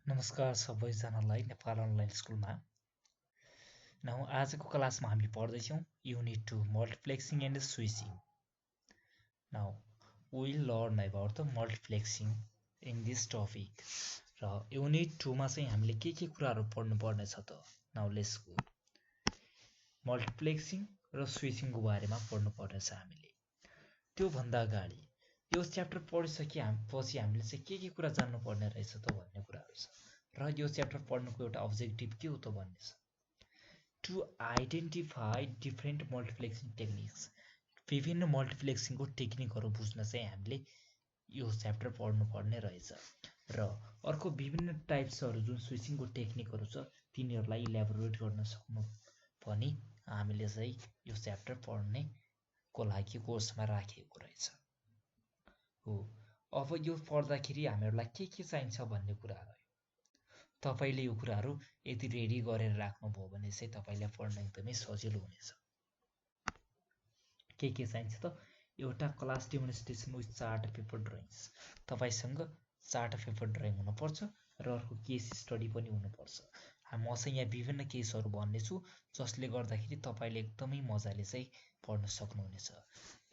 नमस्कार सबैजनालाई नेपाल अनलाइन स्कुलमा। आजको क्लासमा हामीले पढ्दैछौँ unit 2 multiplexing and switching. Now we learn about the multiplexing in this topic. र युनिट 2 मा चाहिँ हामीले के कुराहरू पढ्नुपर्ने छ त। Now let's go. मल्टिप्लेक्सिङ र स्विचिङको बारेमा पढ्नुपर्ने छ हामीले। त्यो भन्दा अगाडि यो च्याप्टर पढिसकेपछि हामीले चाहिँ के कुरा जान्नुपर्ने रहेछ त भन्ने कुराहरू छ। र यो च्याप्टर पढ्नुको एउटा अब्जेक्टिभ के हो त भन्ने छ। To identify different multiplexing techniques. विभिन्न मल्टिप्लेक्सिङको टेक्निकहरू बुझ्न चाहिँ हामीले यो च्याप्टर पढ्नुपर्ने रहेछ। र अर्को विभिन्न टाइप्सहरू जुन स्विचिङको टेक्निकहरू छ तिनीहरूलाई इल्याबोरेट गर्न सक्नु पनि हामीले चाहिँ यो च्याप्टर पढ्नेको लागि कोर्समा राखेको रहेछ हो। अब यो पढ्दाखेरि हामीहरूलाई के चाहिन्छ भन्ने कुरा रह्यो। तपाईले यो कुराहरू यदि रेडी गरेर राख्नुभयो भने चाहिँ तपाईलाई पढ्न एकदमै सजिलो हुनेछ। के चाहिन्छ त? एउटा class demonstration with chart paper drawings. तपाईसँग चार्ट पेपर ड्रइङ हुनुपर्छ र अर्को केस स्टडी पनि हुनुपर्छ। म चाहिँ यहाँ विभिन्न केसहरू भन्नेछु जसले गर्दाखेरि तपाईले एकदमै मजाले चाहिँ पढ्न सक्नुहुनेछ।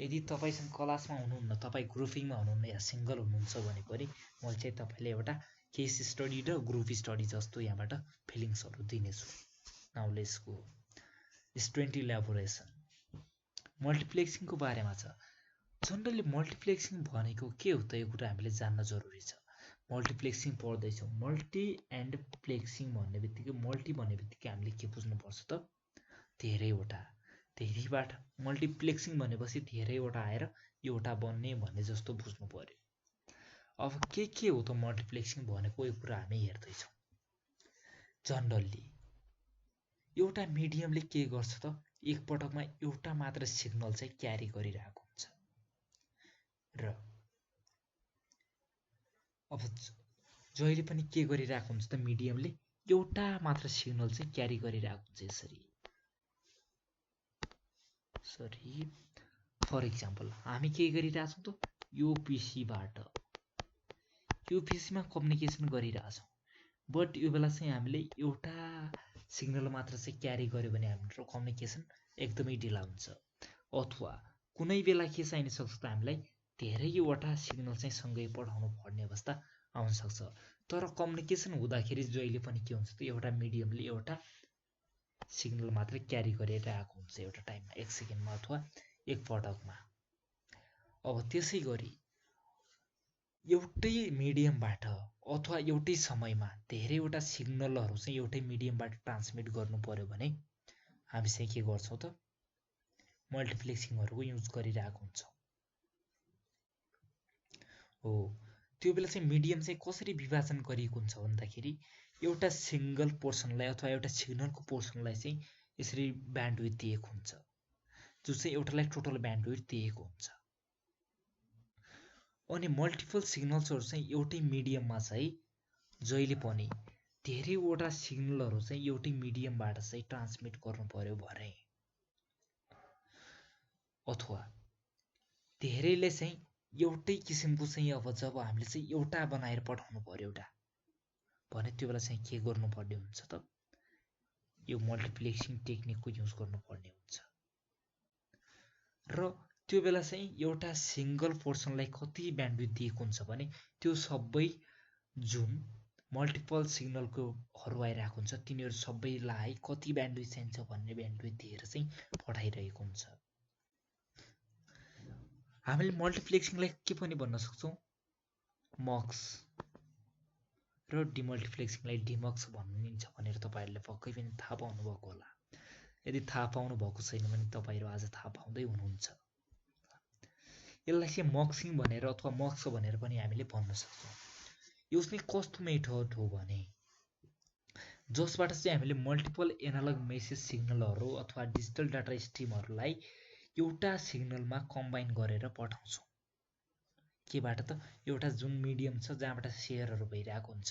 यदि तपाईसँग क्लासमा हुनुहुन्न, तपाईँ ग्रुपिङमा हुनुहुन्न या सिङ्गल हुनुहुन्छ भने पनि मैले चाहिँ तपाईँले एउटा केस स्टडी र ग्रुप स्टडी जस्तो यहाँबाट फिलिङ्सहरू दिनेछु। Now let's go. स्टुडेन्ट इल्याबोरेसन। मल्टिप्लेक्सिङको बारेमा छ। जनरली मल्टिप्लेक्सिङ भनेको के हो त यो कुरा हामीले जान्न जरुरी छ। मल्टिप्लेक्सिङ पढ्दैछौँ। मल्टी एन्ड प्लेक्सिङ भन्ने बित्तिकै मल्टी भन्ने बित्तिकै हामीले के बुझ्नुपर्छ त? धेरैवटा। धेरैबाट मल्टिप्लेक्सिङ भनेपछि धेरैवटा आएर एउटा बन्ने भन्ने जस्तो बुझ्नु पर्यो। अब के हो त मल्टिप्लेक्सिङ भनेको यो कुरा हामी हेर्दैछौँ। जनरली एउटा मिडियमले के गर्छ त? एक पटकमा एउटा मात्र सिग्नल चाहिँ क्यारी गरिरहेको हुन्छ। र अब जहिले पनि के गरिरहेको हुन्छ त मिडियमले एउटा मात्र सिग्नल चाहिँ क्यारी गरिरहेको हुन्छ यसरी। फर इक्जाम्पल हामी के गरिरहेछौँ त यो पीसीबाट यो पीसीमा कम्युनिकेसन गरिरहेछौँ। बट यो बेला चाहिँ हामीले एउटा सिग्नल मात्र चाहिँ क्यारी गर्यो भने हाम्रो कम्युनिकेसन एकदमै ढिला हुन्छ। अथवा कुनै बेला के चाहिन सक्छ त हामीलाई धेरैवटा सिग्नल चाहिँ सँगै पठाउनु पर्ने अवस्था आउन सक्छ। तर कम्युनिकेसन हुँदाखेरि जहिले पनि के हुन्छ त एउटा मिडियमले एउटा सिग्नल मात्र क्यारी गरिरहेको हुन्छ एउटा टाइममा, एक सेकेन्डमा अथवा एक पटकमा। अब त्यसै गरी एउटै मिडियमबाट अथवा एउटै समयमा धेरैवटा सिग्नलहरू चाहिँ एउटै मिडियमबाट ट्रान्समिट गर्नु पर्यो भने हामी चाहिँ के गर्छौँ त मल्टिप्लेक्सिङहरूको युज गरिरहेको हुन्छौँ। हो, त्यो बेला चाहिँ मिडियम चाहिँ कसरी विभाजन गरिएको हुन्छ भन्दाखेरि एउटा सिङ्गल पोर्सनलाई अथवा एउटा सिग्नलको पोर्सनलाई चाहिँ यसरी ब्यान्डविड्थ दिएको हुन्छ, जो चाहिँ एउटालाई टोटल ब्यान्डविड्थ दिएको हुन्छ। अनि मल्टिपल सिग्नल्सहरू चाहिँ एउटै मिडियममा चाहिँ जहिले पनि धेरैवटा सिग्नलहरू चाहिँ एउटै मिडियमबाट चाहिँ ट्रान्समिट गर्नु पर्यो भने अथवा धेरैले चाहिँ एउटै किसिमको चाहिँ अब जब हामीले चाहिँ एउटा बनाएर पठाउनु पर्यो एउटा भने त्यो बेला चाहिँ के गर्नुपर्ने हुन्छ त यो मल्टिप्लेक्सिङ टेक्निकको युज गर्नुपर्ने हुन्छ। र त्यो बेला चाहिँ एउटा सिङ्गल पोर्सनलाई कति ब्यान्डविड्थ दिएको हुन्छ भने त्यो सबै जुन मल्टिपल सिग्नलकोहरू आइरहेको हुन्छ तिनीहरू सबैलाई कति ब्यान्डविड्थ चाहिन्छ भन्ने ब्यान्डविड्थ दिएर चाहिँ पठाइरहेको हुन्छ। हामीले मल्टिप्लेक्सिङलाई के पनि भन्न सक्छौँ मक्स र डिमल्टिप्लेक्सिङलाई डिमक्स भनिन्छ भनेर तपाईँहरूले पक्कै पनि थाहा पाउनुभएको होला। यदि थाहा पाउनु भएको छैन भने तपाईँहरू आज थाहा पाउँदै हुनुहुन्छ। यसलाई चाहिँ मक्सिङ भनेर अथवा मक्स भनेर पनि हामीले भन्न सक्छौँ। यो चाहिँ कस्तो मेथड हो भने जसबाट चाहिँ हामीले मल्टिपल एनालग मेसेज सिग्नलहरू अथवा डिजिटल डाटा स्ट्रिमहरूलाई एउटा सिग्नलमा कम्बाइन गरेर पठाउँछौँ। केबाट त एउटा जुन मिडियम छ जहाँबाट सेयरहरू भइरहेको हुन्छ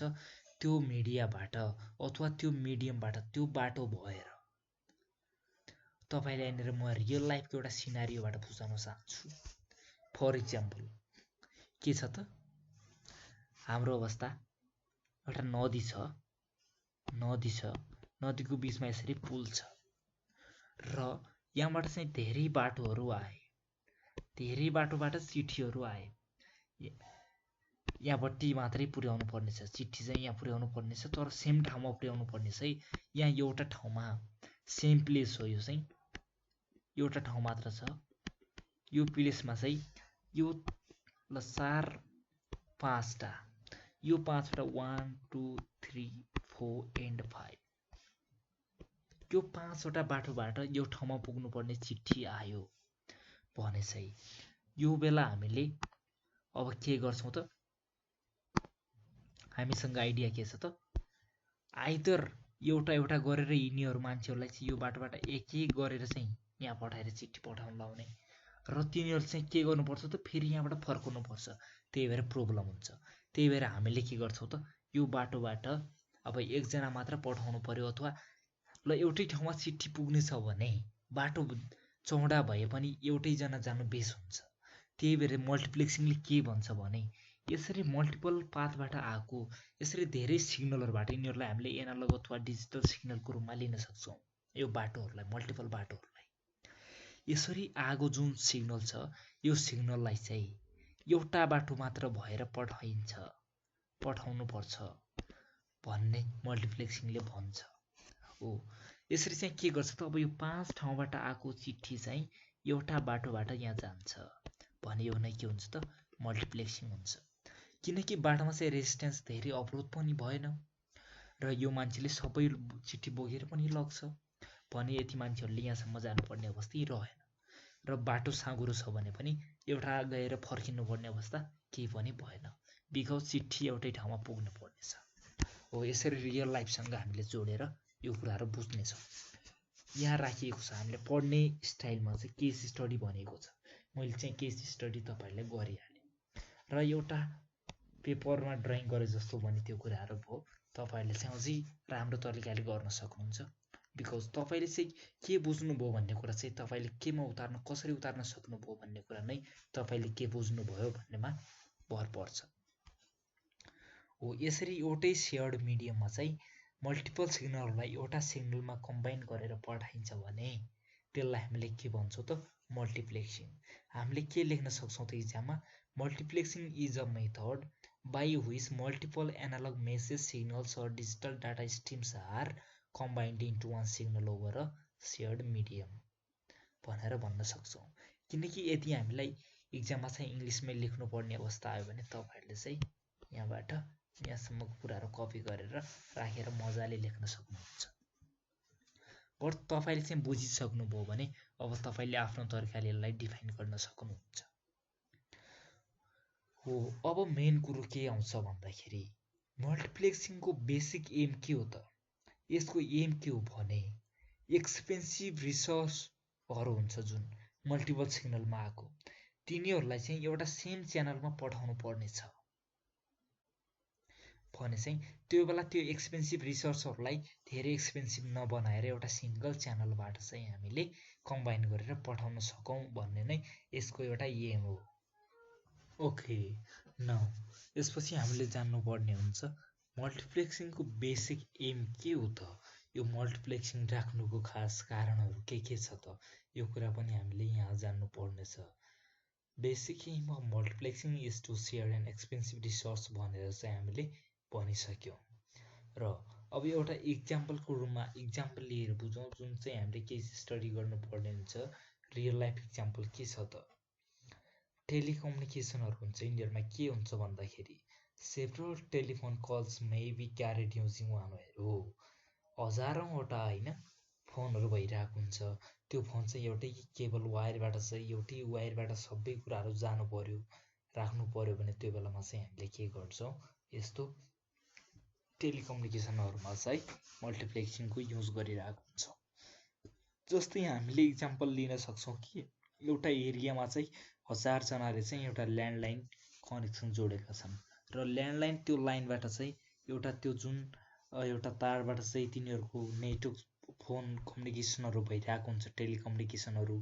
त्यो मिडियाबाट अथवा त्यो मिडियमबाट त्यो बाटो भएर तपाईँलाई यहाँनिर म रियल लाइफको एउटा सिनारीबाट बुझाउन चाहन्छु। फर इक्जाम्पल के छ त हाम्रो अवस्था एउटा नदी छ, नदीको बिचमा यसरी पुल छ र यहाँबाट चाहिँ धेरै बाटोहरू आए, धेरै बाटोबाट चिठीहरू आए। यहाँपट्टि मात्रै पुर्याउनु पर्नेछ, चिठी चाहिँ यहाँ पुर्याउनु पर्नेछ, तर सेम ठाउँमा पुर्याउनु पर्नेछ है। यहाँ एउटा ठाउँमा सेम प्लेस हो, यो चाहिँ एउटा ठाउँ मात्र छ। यो प्लेसमा चाहिँ यो ल 4 5टा, यो 5वटा 1 2 3 4 एन्ड 5, यो 5वटा बाटोबाट यो ठाउँमा पुग्नुपर्ने चिठी आयो भने चाहिँ यो बेला हामीले अब के गर्छौँ त, हामीसँग आइडिया के छ त, आइदर एउटा गरेर यिनीहरू मान्छेहरूलाई चाहिँ यो बाटोबाट एक गरेर चाहिँ यहाँ पठाएर चिठी पठाउन लाउने र तिनीहरू चाहिँ के गर्नुपर्छ त, फेरि यहाँबाट फर्काउनुपर्छ। त्यही भएर प्रब्लम हुन्छ। त्यही भएर हामीले के गर्छौँ त, यो बाटोबाट अब एकजना मात्र पठाउनु पर्यो, अथवा ल एउटै ठाउँमा चिठी पुग्ने छ भने बाटो चौडा भए पनि एउटैजना जानु बेस हुन्छ। त्यही भएर मल्टिप्लेक्सिङले के भन्छ भने यसरी मल्टिपल पाथबाट आएको यसरी धेरै सिग्नलहरूबाट यिनीहरूलाई हामीले एनालग अथवा डिजिटल सिग्नलको रूपमा लिन सक्छौँ। यो बाटोहरूलाई, मल्टिपल बाटोहरूलाई यसरी आगो जुन सिग्नल छ, यो सिग्नललाई चाहिँ एउटा बाटो मात्र भएर पठाउनुपर्छ भन्ने मल्टिप्लेक्सिङले भन्छ हो। यसरी चाहिँ के गर्छ त, अब यो 5 ठाउँबाट आएको चिठी चाहिँ एउटा बाटोबाट यहाँ जान्छ भने यो नै के हुन्छ त, मल्टिप्लेक्सिङ हुन्छ। किनकि बाटोमा चाहिँ रेजिस्टेन्स धेरै अवरोध पनि भएन र यो मान्छेले सबै चिठी बोकेर पनि लग्छ भने यति मान्छेहरूले यहाँसम्म जानुपर्ने अवस्था रहेन। र बाटो साँघुरो छ भने पनि एउटा गएर फर्किनुपर्ने अवस्था केही पनि भएन, बिकज चिठी एउटै ठाउँमा पुग्नु पर्नेछ हो। यसरी रियल लाइफसँग हामीले जोडेर यो कुराहरू बुझ्नेछौँ। यहाँ राखिएको छ, हामीले पढ्ने स्टाइलमा चाहिँ केस स्टडी भनेको छ। मैले चाहिँ केस स्टडी तपाईँहरूले गरिहालेँ र एउटा पेपरमा ड्रइङ गरे जस्तो भने त्यो कुराहरू भयो। तपाईँहरूले चाहिँ अझै राम्रो तरिकाले गर्न सक्नुहुन्छ, बिकज तपाईँले चाहिँ के बुझ्नुभयो भन्ने कुरा चाहिँ तपाईँले केमा उतार्न, कसरी उतार्न सक्नुभयो भन्ने कुरा नै तपाईँले के बुझ्नुभयो भन्नेमा भर पर्छ हो। यसरी एउटै सेयर्ड मिडियममा चाहिँ मल्टिपल सिग्नलहरूलाई एउटा सिग्नलमा कम्बाइन गरेर पठाइन्छ भने त्यसलाई हामीले के भन्छौँ त, मल्टिप्लेक्सिङ। हामीले के लेख्न सक्छौँ त इक्जाममा, multiplexing is a method by which multiple analog message signals or digital data streams are combined into one signal over a shared medium भनेर भन्न सक्छौँ। किनकि यदि हामीलाई इक्जाममा चाहिँ इङ्ग्लिसमै लेख्नुपर्ने अवस्था आयो भने तपाईँहरूले चाहिँ यहाँबाट यहाँसम्मको कुराहरू कपी गरेर राखेर मजाले लेख्न सक्नुहुन्छ। बट तपाईँले चाहिँ बुझिसक्नुभयो भने अब तपाईँले आफ्नो तरिकाले यसलाई डिफाइन गर्न सक्नुहुन्छ हो। अब मेन कुरो के आउँछ भन्दाखेरि मल्टिप्लेक्सिङको बेसिक एम के हो त, यसको एम के हो भने एक्सपेन्सिभ रिसोर्सहरू हुन्छ जुन मल्टिपल सिग्नलमा आएको, तिनीहरूलाई चाहिँ एउटा सेम च्यानलमा पठाउनु पर्नेछ भने चाहिँ त्यो बेला त्यो एक्सपेन्सिभ रिसोर्सहरूलाई धेरै एक्सपेन्सिभ नबनाएर एउटा सिङ्गल च्यानलबाट चाहिँ हामीले कम्बाइन गरेर पठाउन सकौँ भन्ने नै यसको एउटा एम हो। ओके, न यसपछि हामीले जान्नुपर्ने हुन्छ मल्टिप्लेक्सिङको बेसिक एम के हो त, यो मल्टिप्लेक्सिङ राख्नुको खास कारणहरू के छ त, यो कुरा पनि हामीले यहाँ जान्नु पर्नेछ। Basic aim of multiplexing is to share an expensive resource भनेर चाहिँ हामीले भनिसक्यौँ। र अब एउटा इक्जाम्पलको रूपमा इक्जाम्पल लिएर बुझौँ, जुन चाहिँ हामीले केस स्टडी गर्नुपर्ने हुन्छ। रियल लाइफ इक्जाम्पल के छ त, टेलिकम्युनिकेसनहरू हुन्छ, यिनीहरूमा के हुन्छ भन्दाखेरि several telephone calls may be carried using one wire हो। हजारौँवटा होइन फोनहरू भइरहेको हुन्छ, त्यो फोन चाहिँ एउटै केबल वायरबाट चाहिँ एउटै वायरबाट सबै कुराहरू जानु पर्यो, राख्नु पर्यो भने त्यो बेलामा चाहिँ हामीले के गर्छौँ, यस्तो टेलिकम्युनिकेसनहरूमा चाहिँ मल्टिप्लेक्सिङको युज गरिरहेको हुन्छ। जस्तै हामीले इक्जाम्पल लिन सक्छौँ कि एउटा एरियामा चाहिँ 1000जनाले चाहिँ एउटा ल्यान्डलाइन कनेक्सन जोडेका छन् र ल्यान्डलाइन त्यो लाइनबाट चाहिँ त्यो जुन एउटा तारबाट चाहिँ तिनीहरूको नेटवर्क फोन कम्युनिकेसनहरू भइरहेको हुन्छ, टेलिकम्युनिकेसनहरू।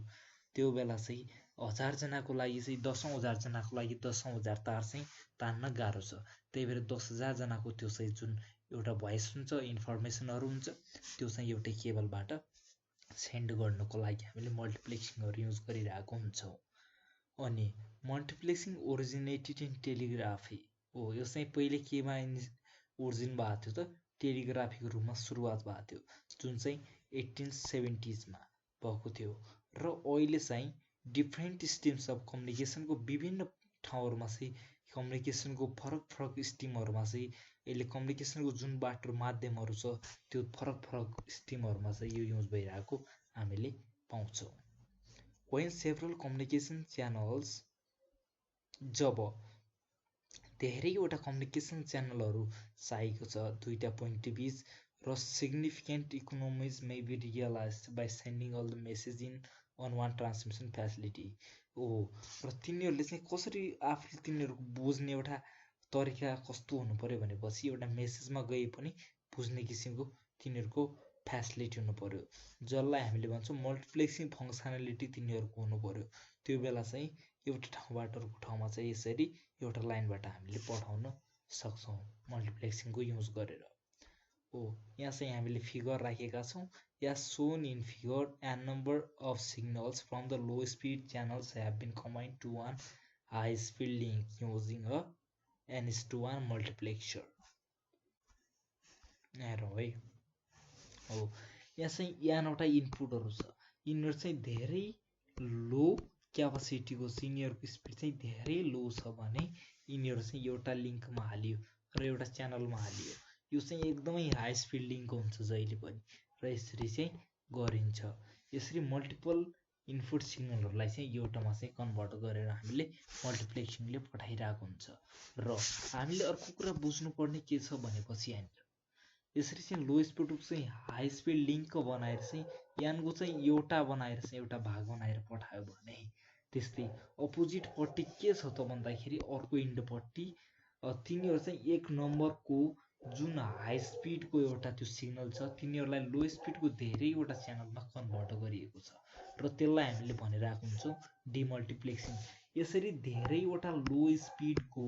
त्यो बेला चाहिँ 1000 जनाको लागि चाहिँ 10,000 जनाको लागि 10,000 तार चाहिँ तान्न गाह्रो छ। त्यही भएर 10,000 जनाको त्यो चाहिँ जुन एउटा भोइस हुन्छ, इन्फर्मेसनहरू हुन्छ, त्यो चाहिँ एउटै केबलबाट सेन्ड गर्नको लागि हामीले मल्टिप्लेक्सिङहरू युज गरिरहेको हुन्छौँ। अनि मल्टिप्लेक्सिङ ओरिजिनेटेड इन टेलिग्राफी हो। यो चाहिँ पहिले केमा ओरिजिन भएको थियो त, टेलिग्राफीको रूपमा सुरुवात भएको थियो, जुन चाहिँ 1870s भएको थियो। र अहिले चाहिँ डिफ्रेन्ट स्ट्रिम्स अफ कम्युनिकेसनको विभिन्न ठाउँहरूमा चाहिँ कम्युनिकेसनको फरक स्ट्रिमहरूमा चाहिँ यसले कम्युनिकेसनको जुन बाटो माध्यमहरू छ त्यो फरक स्ट्रिमहरूमा चाहिँ यो युज भइरहेको हामीले पाउँछौँ। when several communication channels, जब धेरैवटा कम्युनिकेसन च्यानलहरू चाहिएको छ दुईटा पोइन्ट बीच, र significant economies may be realise by sending all the message in on one transmission facility हो। र तिनीहरूले चाहिँ कसरी आफूले तिनीहरूको बुझ्ने एउटा तरिका कस्तो हुनु पर्यो भनेपछि एउटा मेसेजमा गए पनि बुझ्ने किसिमको तिनीहरूको फेसिलिटी हुनु पर्यो, जसलाई हामीले भन्छौँ मल्टिप्लेक्सिङ फङ्सनालिटी तिनीहरूको हुनु पर्यो। त्यो बेला चाहिँ एउटा ठाउँबाट अर्को ठाउँमा चाहिँ यसरी एउटा लाइनबाट हामीले पठाउन सक्छौँ मल्टिप्लेक्सिङको युज गरेर हो। यहाँ चाहिँ हामीले फिगर राखेका छौँ। As shown in figure, a number of signals from the low speed channels have been combined to one high speed link using a n:1 multiplexer. हेरौँ है हो। यहाँ चाहिँ यहाँवटा इनपुटहरू छ, यिनीहरू चाहिँ धेरै लो क्यापासिटीको छ, यिनीहरूको स्पिड चाहिँ धेरै लो छ भने यिनीहरू चाहिँ एउटा लिङ्कमा हालियो र एउटा च्यानलमा हालियो। यो चाहिँ एकदमै हाई स्पिड लिङ्क हुन्छ जहिले पनि, र यसरी चाहिँ गरिन्छ। यसरी मल्टिपल इनपुट सिग्नलहरूलाई चाहिँ एउटामा चाहिँ कन्भर्ट गरेर हामीले मल्टिप्लेक्सिङले पठाइरहेको हुन्छ। र हामीले अर्को कुरा बुझ्नुपर्ने के छ भनेपछि यहाँनिर यसरी चाहिँ लो स्पिडको चाहिँ हाई स्पिड लिङ्क बनाएर चाहिँ यानको चाहिँ एउटा बनाएर चाहिँ एउटा भाग बनाएर पठायो भने त्यस्तै अपोजिटपट्टि के छ त भन्दाखेरि अर्को इन्डपट्टि तिनीहरू चाहिँ एक नम्बरको जुन हाई स्पिडको एउटा त्यो सिग्नल छ तिनीहरूलाई लो स्पिडको धेरैवटा च्यानलमा कन्भर्ट गरिएको छ, र त्यसलाई हामीले भनिरहेको हुन्छौँ डिमल्टिप्लेक्सिङ। यसरी धेरैवटा लो स्पिडको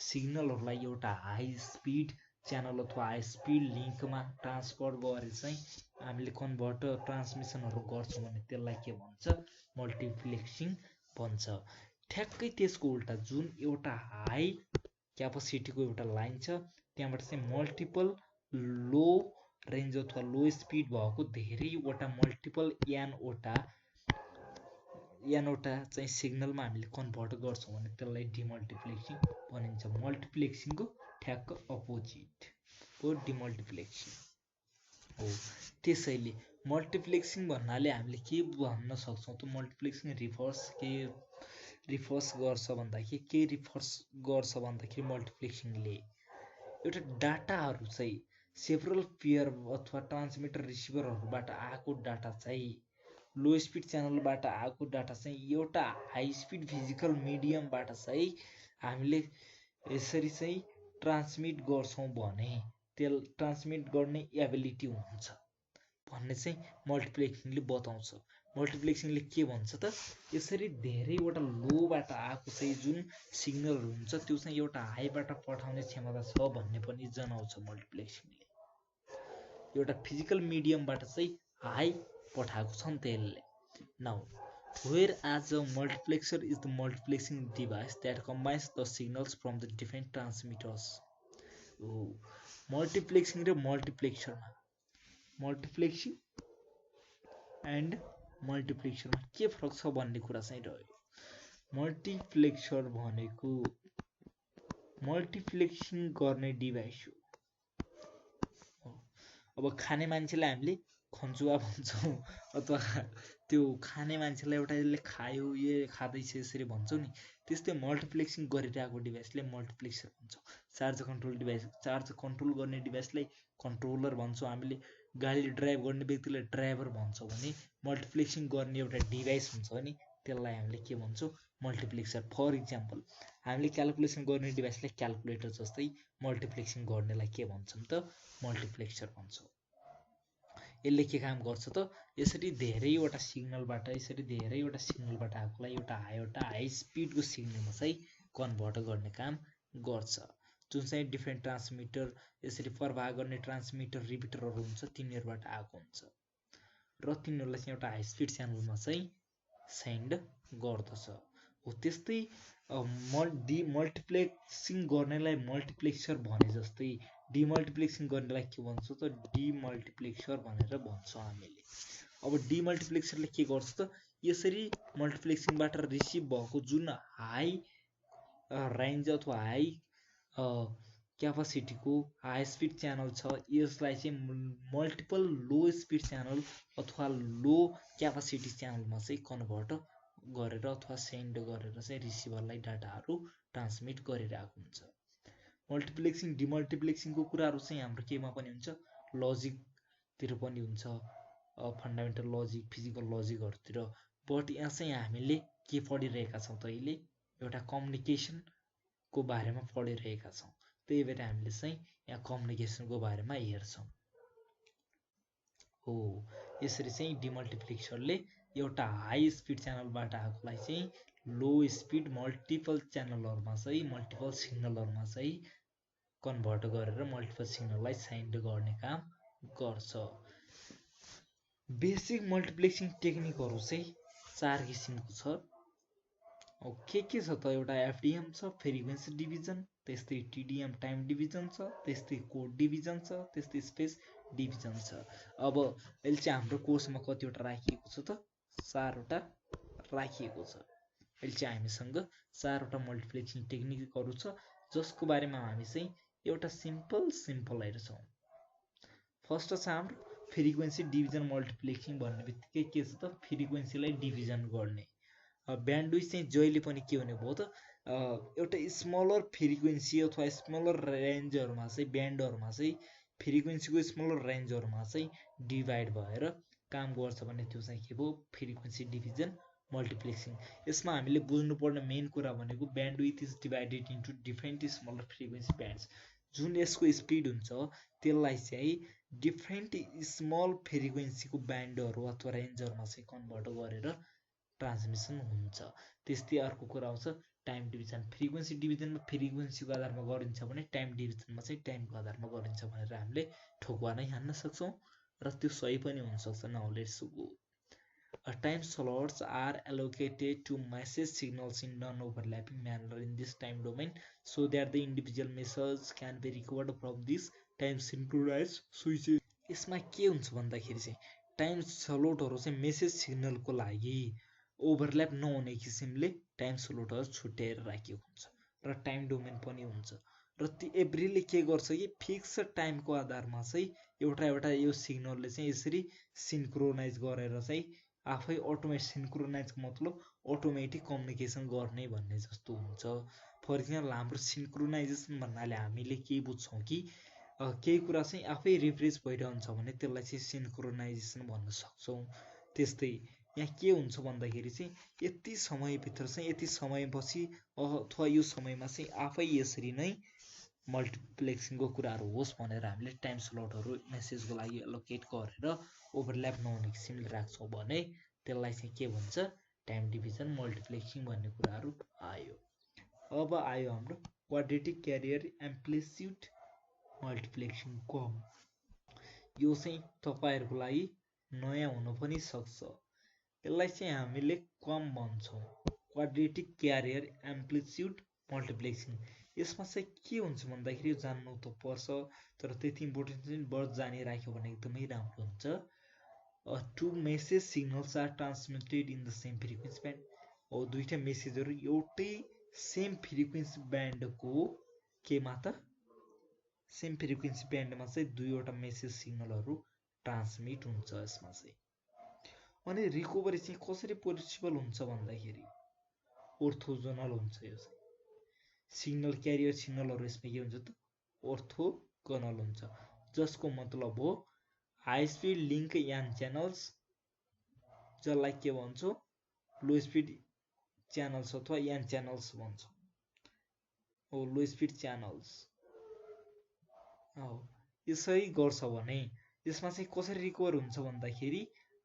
सिग्नलहरूलाई एउटा हाई स्पिड च्यानल अथवा हाई स्पिड लिङ्कमा ट्रान्सफर गरेर चाहिँ हामीले कन्भर्टर ट्रान्समिसनहरू गर्छौँ भने त्यसलाई के भन्छ, मल्टिप्लेक्सिङ भन्छ। ठ्याक्कै त्यसको उल्टा जुन एउटा हाई क्यापासिटीको एउटा लाइन छ त्यहाँबाट चाहिँ मल्टिपल लो रेन्ज अथवा लो स्पिड भएको धेरैवटा मल्टिपल यानवटा चाहिँ सिग्नलमा हामीले कन्भर्ट गर्छौँ भने त्यसलाई डिमल्टिप्लेक्सिङ भनिन्छ। मल्टिप्लेक्सिङको ठ्याक्क अपोजिट हो डिमल्टिप्लेक्सिङ हो। त्यसैले मल्टिप्लेक्सिङ भन्नाले हामीले के भन्न सक्छौँ त मल्टिप्लेक्सिङ रिफर्स गर्छ भन्दाखेरि के रिफर्स गर्छ भन्दाखेरि मल्टिप्लेक्सिङले एउटा डाटाहरू चाहिँ सेभरल पेयर अथवा ट्रान्समिटर रिसिभरहरूबाट आएको डाटा चाहिँ लो स्पिड च्यानलबाट आएको डाटा चाहिँ एउटा हाई स्पिड फिजिकल मिडियमबाट चाहिँ हामीले यसरी चाहिँ ट्रान्समिट गर्छौँ भने त्यो ट्रान्समिट गर्ने एबिलिटी हुन्छ भन्ने चाहिँ मल्टिप्लेक्सिङले बताउँछ। मल्टिप्लेक्सिङले के भन्छ त यसरी धेरैवटा लोबाट आएको चाहिँ जुन सिग्नलहरू हुन्छ त्यो चाहिँ एउटा हाईबाट पठाउने क्षमता छ भन्ने पनि जनाउँछ मल्टिप्लेक्सिङले। एउटा फिजिकल मिडियमबाट चाहिँ हाई पठाएको छ नि त्यसले। Now where as a multiplexer is the multiplexing device that combines the signals from the different transmitters. मल्टिप्लेक्सिङ र मल्टिप्लेक्सरमा मल्टिप्लेक्सिङ एन्ड मल्टिप्लेक्सरमा के फरक छ भन्ने कुरा चाहिँ रह्यो। मल्टिप्लेक्सर भनेको मल्टिप्लेक्सिङ गर्ने डिभाइस हो। अब खाने मान्छेलाई हामीले खन्चुवा भन्छौँ अथवा त्यो खाने मान्छेलाई एउटा यसले खायो यो खाँदैछ यसरी भन्छौँ नि, त्यस्तै मल्टिप्लेक्सिङ गरिरहेको डिभाइसले मल्टिप्लेक्सर भन्छौँ। चार्ज कन्ट्रोल गर्ने डिभाइसलाई कन्ट्रोलर भन्छौँ। हामीले गाडी ड्राइभ गर्ने व्यक्तिलाई ड्राइभर भन्छौँ भने मल्टिप्लेक्सिङ गर्ने एउटा डिभाइस हुन्छ नि त्यसलाई हामीले के भन्छौँ, मल्टिप्लेक्सर। फर इक्जाम्पल हामीले क्यालकुलेसन गर्ने डिभाइसलाई क्यालकुलेटर जस्तै मल्टिप्लेक्सिङ गर्नेलाई के भन्छौँ त, मल्टिप्लेक्सर भन्छौँ। यसले के काम गर्छ त यसरी धेरैवटा सिग्नलबाट आएकोलाई एउटा हाई स्पिडको सिग्नलमा चाहिँ कन्भर्ट गर्ने काम गर्छ, जुन चाहिँ डिफ्रेन्ट ट्रान्समिटर यसरी प्रवाह गर्ने ट्रान्समिटर रिपिटरहरू हुन्छ तिनीहरूबाट आएको हुन्छ र तिनीहरूलाई चाहिँ एउटा हाई स्पिड च्यानलमा चाहिँ सेन्ड गर्दछ। हो त्यस्तै मल्टिप्लेक्सिङ गर्नेलाई मल्टिप्लेक्सर भने जस्तै डिमल्टिप्लेक्सिङ गर्नेलाई के भन्छ त डिमल्टिप्लेक्सर भनेर भन्छौँ हामीले। अब डिमल्टिप्लेक्सरले के गर्छ त यसरी मल्टिप्लेक्सिङबाट रिसिभ भएको जुन हाई रेन्ज अथवा हाई क्यापासिटीको हाई स्पिड च्यानल छ यसलाई चाहिँ मल्टिपल लो स्पिड च्यानल अथवा लो क्यापासिटी च्यानलमा चाहिँ कन्भर्ट गरेर अथवा सेन्ड गरेर चाहिँ रिसिभरलाई डाटाहरू ट्रान्समिट गरिरहेको हुन्छ। मल्टिप्लेक्सिङ डिमल्टिप्लेक्सिङको कुराहरू चाहिँ हाम्रो केमा पनि हुन्छ, लजिकतिर पनि हुन्छ, फन्डामेन्टल लजिक फिजिकल लजिकहरूतिर। बट यहाँ चाहिँ हामीले के पढिरहेका छौँ त अहिले एउटा कम्युनिकेसनको बारेमा पढिरहेका छौँ, त्यही भएर हामीले चाहिँ यहाँ कम्युनिकेसनको बारेमा हेर्छौँ। हो यसरी चाहिँ डिमल्टिप्लेक्सरले एउटा हाई स्पिड च्यानलबाट आएकोलाई चाहिँ लो स्पिड मल्टिपल च्यानलहरूमा चाहिँ मल्टिपल सिग्नलहरूमा चाहिँ कन्भर्ट गरेर मल्टिपल सिग्नललाई सेन्ड गर्ने काम गर्छ। बेसिक मल्टिप्लेक्सिङ टेक्निकहरू चाहिँ 4 किसिमको छ। के छ त एउटा एफडिएम छ, फ्रिक्वेन्सी डिभिजन, त्यस्तै टिडिएम टाइम डिभिजन छ, त्यस्तै कोड डिभिजन छ, त्यस्तै स्पेस डिभिजन छ। अब अहिले चाहिँ हाम्रो कोर्समा कतिवटा राखिएको छ त 4वटा राखिएको छ। अहिले चाहिँ हामीसँग 4वटा मल्टिप्लेक्सिङ टेक्निकहरू छ जसको बारेमा हामी चाहिँ एउटा सिम्पल हेर्छौँ। फर्स्ट छ हाम्रो फ्रिक्वेन्सी डिभिजन मल्टिप्लेक्सिङ भन्ने बित्तिकै के छ त फ्रिक्वेन्सीलाई डिभिजन गर्ने। ब्यान्डविड्थ चाहिँ जहिले पनि के हुने भयो त एउटा स्मलर फ्रिक्वेन्सी अथवा स्मलर रेन्जहरूमा चाहिँ ब्यान्डहरूमा चाहिँ फ्रिक्वेन्सीको स्मलर रेन्जहरूमा चाहिँ डिभाइड भएर काम गर्छ भने त्यो चाहिँ के भयो फ्रिक्वेन्सी डिभिजन मल्टिप्लेक्सिङ। यसमा हामीले बुझ्नुपर्ने मेन कुरा भनेको bandwidth is divided into different smaller frequency bands. जुन यसको स्पिड हुन्छ त्यसलाई चाहिँ डिफ्रेन्ट स्मल फ्रिक्वेन्सीको ब्यान्डहरू अथवा रेन्जहरूमा चाहिँ कन्भर्ट गरेर ट्रान्समिसन हुन्छ। त्यस्तै अर्को कुरा आउँछ टाइम डिभिजन। फ्रिक्वेन्सी डिभिजनमा फ्रिक्वेन्सीको आधारमा गरिन्छ भने टाइम डिभिजनमा चाहिँ टाइमको आधारमा गरिन्छ भनेर हामीले ठोकुवा नै हान्न सक्छौँ र त्यो सही पनि हुनसक्छ। Now let's go. Time slots are allocated to message signals in non-overlapping manner in this time domain so that the individual messages can be recovered from these time synchronized switches. यसमा के हुन्छ भन्दाखेरि चाहिँ टाइम स्लोटहरू चाहिँ message सिग्नलको लागि overlap नहुने किसिमले time स्लोटहरू छुट्याएर राखिएको हुन्छ र टाइम डोमेन पनि हुन्छ र ती एभ्रीले के गर्छ कि फिक्स टाइमको आधारमा चाहिँ एउटा यो सिग्नलले चाहिँ यसरी सिन्क्रोनाइज गरेर चाहिँ आफै अटोमेटिक सिन्क्रोनाइजको मतलब अटोमेटिक कम्युनिकेसन गर्ने भन्ने जस्तो हुन्छ। फर इक्जाम्पल हाम्रो सिन्क्रोनाइजेसन भन्नाले हामीले के बुझ्छौँ कि केही कुरा चाहिँ आफै रिफ्रेस भइरहन्छ भने त्यसलाई चाहिँ सिन्क्रोनाइजेसन भन्न सक्छौँ। त्यस्तै यहाँ के हुन्छ भन्दाखेरि चाहिँ यति समयभित्र चाहिँ यति समयपछि अथवा यो समयमा चाहिँ आफै यसरी नै मल्टिप्लेक्सिङको कुराहरू होस् भनेर हामीले टाइम स्लटहरू मेसेजको लागि एलोकेट गरेर ओभरल्याप नहुने किसिमले राख्छौँ भने त्यसलाई चाहिँ के भन्छ टाइम डिभिजन मल्टिप्लेक्सिङ भन्ने कुराहरू आयो। अब आयो हाम्रो क्वाड्रेटिक क्यारियर एम्प्लिट्युड मल्टिप्लेक्सिङ कम। यो चाहिँ तपाईँहरूको लागि नयाँ हुन पनि सक्छ। यसलाई चाहिँ हामीले कम भन्छौँ क्वाड्रेटिक क्यारियर एम्प्लिट्युड मल्टिप्लेक्सिङ। यसमा चाहिँ के हुन्छ भन्दाखेरि जान्नु त पर्छ तर त्यति इम्पोर्टेन्ट चाहिँ बढ जानिराख्यो भने एकदमै राम्रो हुन्छ। Two message signals are transmitted in the same frequency band. हो दुईवटा मेसेजहरू एउटै सेम फ्रिक्वेन्सी ब्यान्डको केमा त सेम फ्रिक्वेन्सी ब्यान्डमा चाहिँ दुईवटा मेसेज सिग्नलहरू ट्रान्समिट हुन्छ यसमा चाहिँ। अनि रिकभरी चाहिँ कसरी पोसिबल हुन्छ भन्दाखेरि ओर्थोगोनल हुन्छ। यो चाहिँ सिग्नल क्यारियर सिग्नलहरू यसमा के हुन्छ त ओर्थोगोनल हुन्छ जसको मतलब हो हाई स्पिड लिङ्क यान च्यानल्स जसलाई के भन्छौँ लो स्पिड च्यानल्स अथवा यान च्यानल्स भन्छौँ। हो लो स्पिड च्यानल्स यसै गर्छ भने यसमा चाहिँ कसरी रिकभर हुन्छ भन्दाखेरि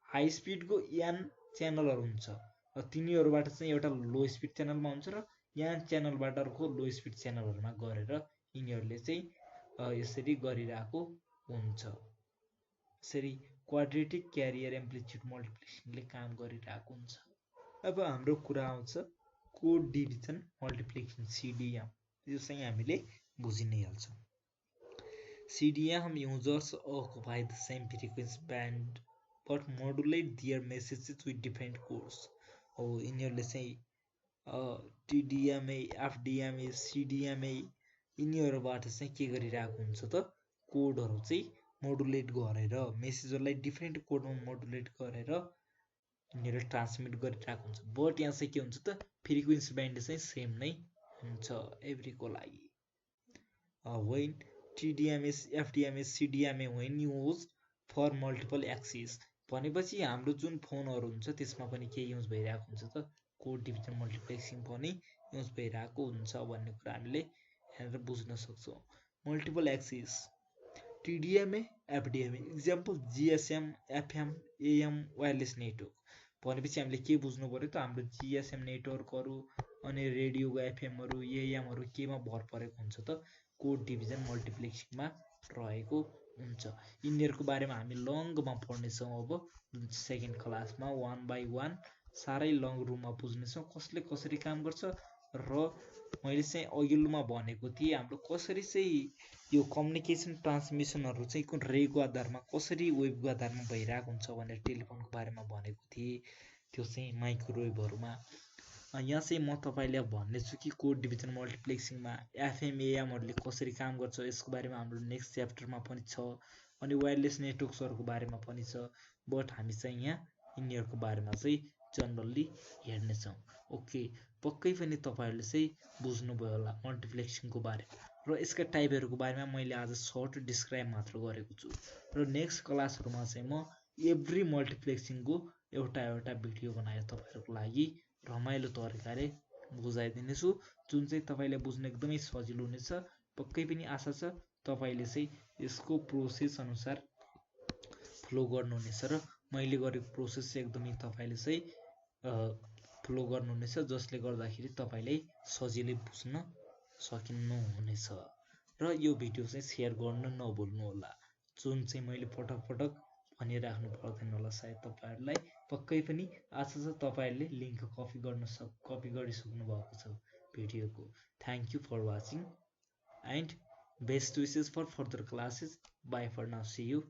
हाई स्पिडको यान च्यानलहरू हुन्छ र तिनीहरूबाट चाहिँ एउटा लो स्पिड च्यानलमा हुन्छ र यान च्यानलबाट अर्को लो स्पिड च्यानलहरूमा गरेर यिनीहरूले चाहिँ यसरी गरिरहेको हुन्छ। यसरी क्वाड्रेटिक क्यारियर एम्प्लिच्युड मल्टिप्लेक्सिङले काम गरिरहेको हुन्छ। अब हाम्रो कुरा आउँछ कोड डिभिजन मल्टिप्लेक्सिङ CDM। यो चाहिँ हामीले बुझि नै हाल्छौँ। CDM users occupy the same frequency band but modulate their messages with different codes। हो यिनीहरूले चाहिँ TDMA, FDMA, CDMA यिनीहरूबाट चाहिँ के गरिरहेको हुन्छ त कोडहरू चाहिँ मोडुलेट गरेर मेसेजहरूलाई डिफ्रेन्ट कोडमा मोडुलेट गरेर यिनीहरूले ट्रान्समिट गरिरहेको हुन्छ। बट यहाँ चाहिँ के हुन्छ त फ्रिक्वेन्सी ब्यान्ड चाहिँ सेम नै हुन्छ एभ्रीको लागि। when TDMA, FDMA, CDMA when used for multiple axes भनेपछि हाम्रो जुन फोनहरू हुन्छ त्यसमा पनि के युज भइरहेको हुन्छ त कोड डिभिजन मल्टिप्लेक्सिङ पनि युज भइरहेको हुन्छ भन्ने कुरा हामीले यहाँनिर बुझ्न सक्छौँ। Multiple axis TDMA, FDMA example GSM, FM, AM wireless network भनेपछि हामीले के बुझ्नु पर्यो त हाम्रो GSM नेटवर्कहरू अनि रेडियोको FMहरू AMहरू केमा भर परेको हुन्छ त कोड डिभिजन मल्टिप्लेक्सिङमा रहेको हुन्छ। यिनीहरूको बारेमा हामी लङमा पढ्नेछौँ अब सेकेन्ड क्लासमा 1 by 1 साह्रै लङ रुममा बुझ्नेछौँ कसले कसरी काम गर्छ। र मैले चाहिँ अघिल्लोमा भनेको थिएँ हाम्रो कसरी चाहिँ यो कम्युनिकेसन ट्रान्समिसनहरू चाहिँ कुन रेको आधारमा कसरी वेभको आधारमा भइरहेको हुन्छ भनेर टेलिफोनको बारेमा भनेको थिएँ। त्यो चाहिँ माइक्रोवेभहरूमा यहाँ चाहिँ म तपाईँले भन्नेछु कि कोड डिभिजन मल्टिप्लेक्सिङमा FM AMहरूले कसरी काम गर्छ यसको बारेमा हाम्रो नेक्स्ट च्याप्टरमा पनि छ अनि वायरलेस नेटवर्क्सहरूको बारेमा पनि छ। बट हामी चाहिँ यहाँ यिनीहरूको बारेमा चाहिँ जनरली हेर्नेछौँ। ओके पक्कै पनि तपाईँहरूले चाहिँ बुझ्नुभयो होला मल्टिप्लेक्सिङको बारेमा र यसका टाइपहरूको बारेमा मैले आज सर्ट डिस्क्राइब मात्र गरेको छु र नेक्स्ट क्लासहरूमा चाहिँ म एभ्री मल्टिप्लेक्सिङको एउटा भिडियो बनाएर तपाईँहरूको लागि रमाइलो तरिकाले बुझाइदिनेछु जुन चाहिँ तपाईँले बुझ्न एकदमै सजिलो हुनेछ। पक्कै पनि आशा छ तपाईँले चाहिँ यसको प्रोसेस अनुसार फ्लो गर्नुहुनेछ र मैले गरेको प्रोसेस चाहिँ एकदमै तपाईँले चाहिँ फ्लो गर्नुहुनेछ जसले गर्दाखेरि तपाईँले सजिलै बुझ्न सकिनुहुनेछ। र यो भिडियो चाहिँ सेयर गर्न नभुल्नु होला जुन चाहिँ मैले पटक पटक भनिराख्नु पर्दैन होला सायद तपाईँहरूलाई पक्कै पनि आशा छ तपाईँहरूले लिङ्क कपी गरिसक्नु भएको छ भिडियोको। Thank you for watching and best wishes for further classes. Bye for now see you.